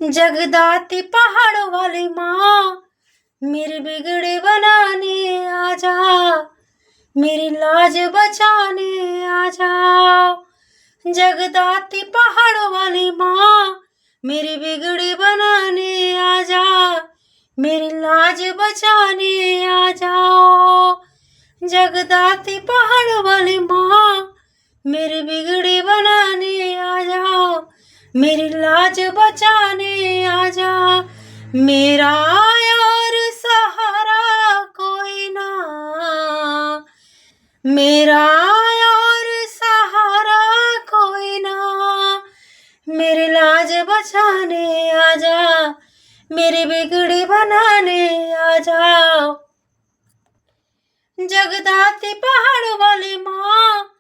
जगदाती पहाड़ वाली माँ, मेरी बिगड़ी बनाने आ जा, मेरी लाज बचाने आ जाओ। जगदाती पहाड़ वाली माँ, मेरी बिगड़ी बनाने आ जा, मेरी लाज बचाने आ जाओ। जगदाती पहाड़ वाली माँ, मेरी बिगड़ी बनाने आ जाओ, मेरी लाज बचाने आ जा। मेरा और सहारा कोई ना, मेरा और सहारा कोई ना, मेरी लाज बचाने आ जा, मेरी बिगड़ी बनाने आ जाओ। जगदाती पहाड़ वाली माँ,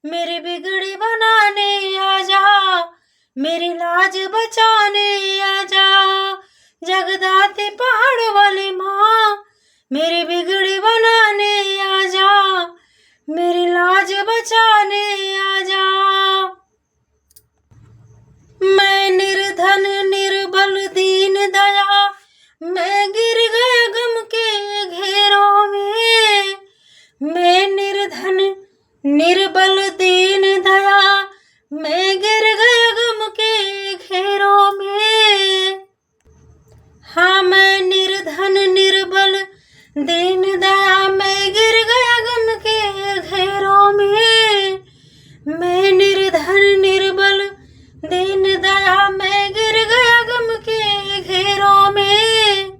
मेरी बिगड़ी बनाने आ जा, मेरी लाज बचाने आ जा। जगदाती पहाड़ वाली माँ, मेरी बिगड़ी बनाने आ जा, मेरी लाज बचाने आ जा। मैं निर्धन निर्बल दीन दया, मैं गिर गया गम के घेरों में। मैं निर्धन निर्बल दीन दया, मैं गिर गया गम के घेरों में। हाँ, मैं निर्धन निर्बल दीन दया, मैं गिर गया गम के घेरों में। मैं निर्धन निर्बल दीन दया, मैं गिर गया गम के घेरों में।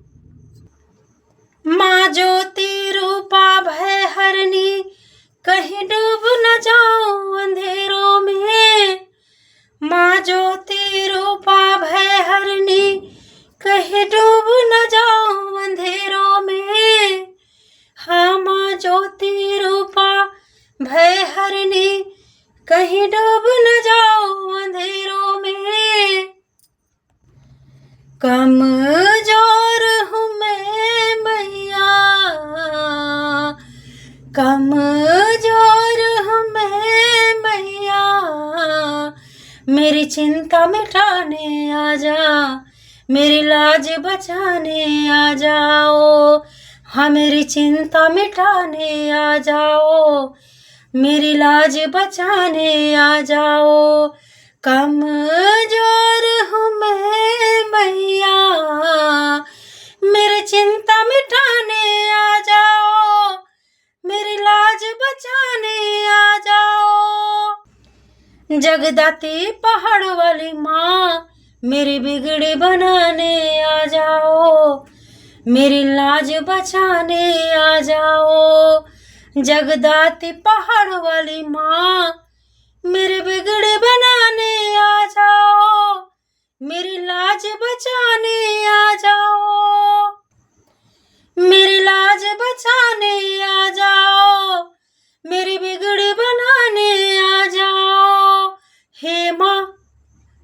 माँ ज्योति रूपा भय हरनी, कहीं डूब न जाऊं अंधेरों में। माँ ज्योति रूपा भय हरनी, कहीं डूब न जाऊं अंधेरों में। हाँ, माँ ज्योति रूपा भय हरनी, कहीं डूब न जाऊं अंधेरों में। कमजोर हूँ मैं मैया, कमजोर हूँ मैं मैया, मेरी चिंता मिटाने आ जा, मेरी लाज बचाने आ जाओ। हाँ, मेरी चिंता मिटाने आ जाओ, मेरी लाज बचाने आ जाओ। कमजोर हूँ मैं मैया, मेरी चिंता मिटाने आ जाओ, मेरी लाज बचाने आ जाओ। जगदाती पहाड़ वाली माँ, मेरी बिगड़ी बनाने आ जाओ, मेरी लाज बचाने आ जाओ। जगदाती पहाड़ वाली माँ, मेरी बिगड़ी बनाने आ जाओ, मेरी लाज बचाने आ जाओ, मेरी लाज बचाने आ जाओ, मेरी बिगड़ी बनाने आ जाओ। हे माँ,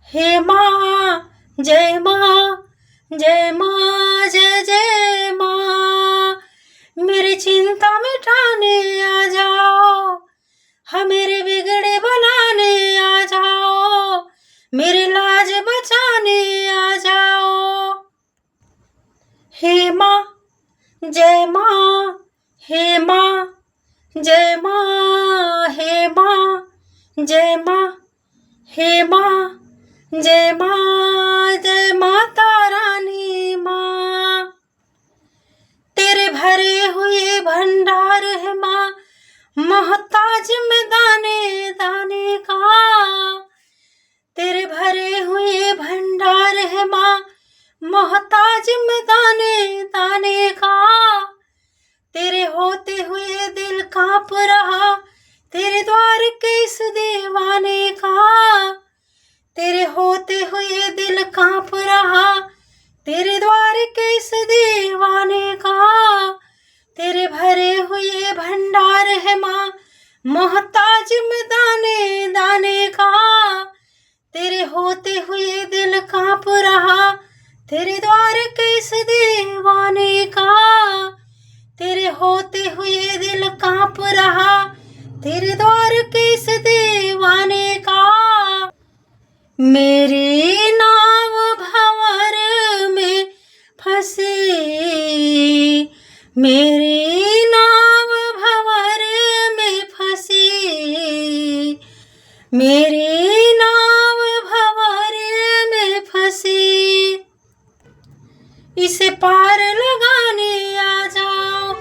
हे माँ, जय माँ, जय माँ, जय जय माँ। मेरी चिंता मिटाने आ जाओ, हाँ, मेरी बिगड़ी बनाने आ जाओ, मेरी लाज बचाने आ जाओ। हे माँ, जय माँ, हे माँ, जय माँ, हे माँ, जय माँ, हे माँ, जय माँ, जय माता रानी माँ। तेरे भरे हुए भंडार है माँ, मोहताज में दाने दाने का। तेरे भरे हुए भंडार है माँ, मोहताज में दाने दाने का। तेरे होते हुए दिल कांप रहा, तेरे द्वार के इस दीवाने का। तेरे होते हुए दिल कांप रहा, तेरे द्वार के इस दीवाने का। तेरे भरे हुए भंडार है माँ, मोहताज में दाने दाने का। तेरे होते हुए दिल कांप रहा, तेरे द्वार के इस दीवाने का। तेरे होते हुए दिल कांप रहा, तेरे द्वार के इस दीवाने का। मेरी नाव भंवर मेरी नाव भंवर में फंसी, मेरी नाव भंवर में फंसी, इसे पार लगाने आ जाओ,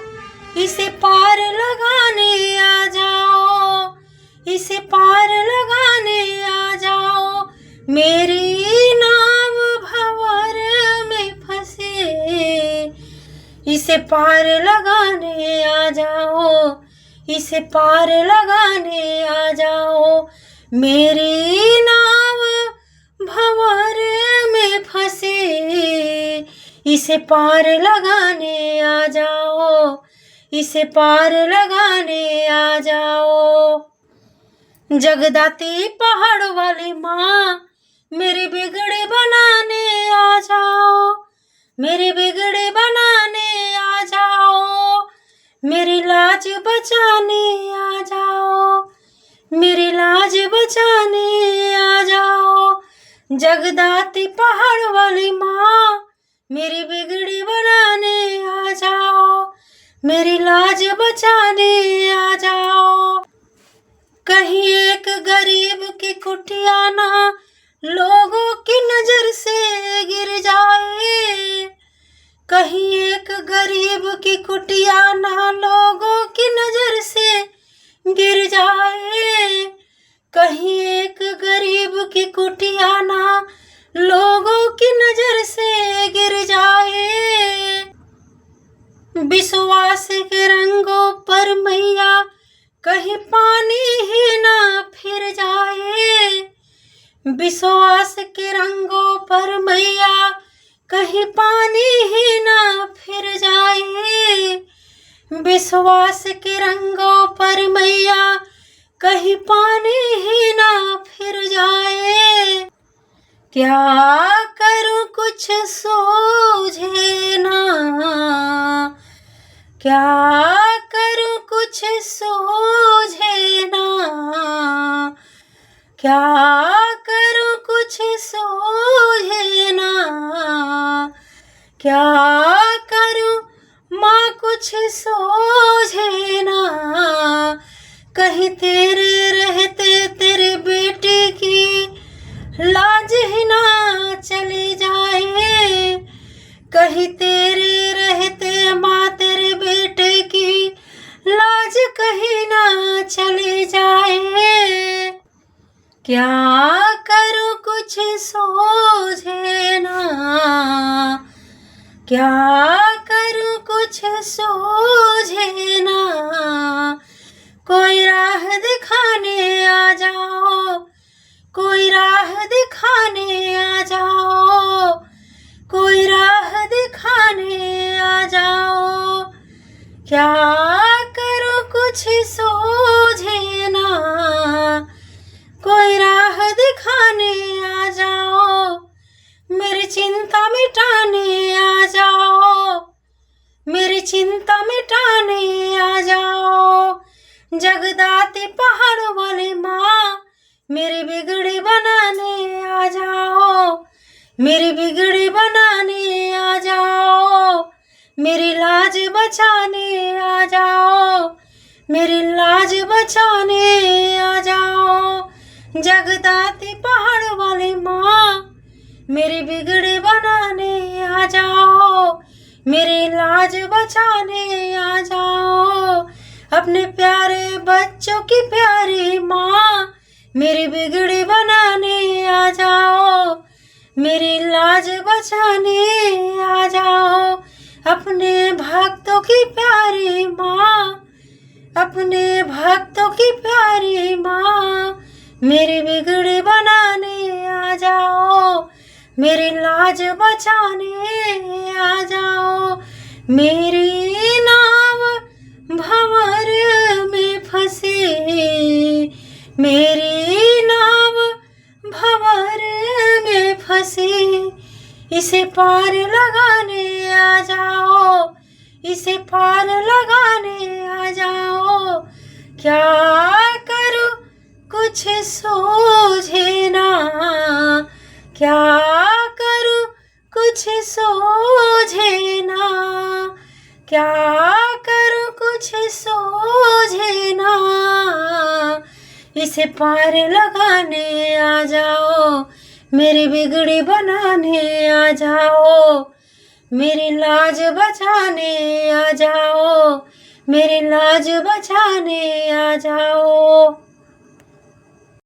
इसे पार लगाने आ जाओ, इसे पार लगाने आ जाओ। मेरी नाव भंवर में फंसी, इसे पार लगाने आ जाओ, इसे पार लगाने आ जाओ। मेरी नाव भंवर में फंसी, इसे पार लगाने आ जाओ, इसे पार लगाने आ जाओ। जगदाती पहाड़ वाली माँ, मेरे बिगड़े बनाने आ जाओ, मेरे बिगड़े बनाने आ जाओ। मेरी लाज बचाने आ जाओ, मेरी लाज बचाने आ जाओ। जगदाती पहाड़ वाली माँ, मेरी बिगड़ी बनाने आ जाओ, मेरी लाज बचाने आ जाओ। कहीं एक गरीब की कुटिया ना लोगों की नजर से गिर जाए, कहीं एक गरीब की कुटिया ना लोगों की नजर से गिर जाए, कहीं एक गरीब की कुटिया ना लोगों की नजर से गिर जाए। विश्वास के रंगों पर मैया कहीं पानी ही ना फिर जाए, विश्वास के रंगों पर मैया कहीं पानी ही ना फिर जाए, विश्वास के रंगों पर मैया कहीं पानी ही ना फिर जाए। क्या करूं कुछ सूझे ना, क्या करूं कुछ सूझे ना, क्या करूं कुछ सूझे ना, क्या करूं माँ कुछ सूझे ना। कहीं तेरे रहते तेरे बेटे की लाज ही ना चली जाए, कहीं तेरे रहते माँ तेरे बेटे की लाज कहीं ना चली जाए। क्या करूं कुछ सूझे ना, क्या करूं कुछ सूझे ना। कोई राह दिखाने आ जाओ, कोई राह दिखाने आ जाओ, कोई राह दिखाने आ जाओ। क्या करूं कुछ सूझे ना, कोई राह दिखाने आ जाओ, मेरी चिंता मिटाने आ जाओ, मेरी चिंता मिटाने आ जाओ। जगदाती पहाड़ वाली माँ, मेरी बिगड़ी बनाने आ जाओ, मेरी बिगड़ी बनाने आ जाओ। मेरी लाज बचाने आ जाओ, मेरी लाज बचाने आ जाओ। जगदाती पहाड़ वाली माँ, मेरी बिगड़ी बनाने आ जाओ, मेरी लाज बचाने आ जाओ। अपने प्यारे बच्चों की प्यारी माँ, मेरी बिगड़ी बनाने आ जाओ, मेरी लाज बचाने आ जाओ। अपने भक्तों की प्यारी माँ, अपने भक्तों की प्यारी माँ, मेरी बिगड़ी बनाने आ जाओ, मेरी लाज बचाने आ जाओ। मेरी नाव भंवर में फंसी, मेरी नाव भंवर में फंसी, इसे पार लगाने आ जाओ, इसे पार लगाने आ जाओ। क्या करूं कुछ सूझे ना, क्या करूं कुछ सूझे ना, क्या करूं कुछ सूझे ना, इसे पार लगाने आ जाओ, मेरी बिगड़ी बनाने आ जाओ, मेरी लाज बचाने आ जाओ, मेरी लाज बचाने आ जाओ।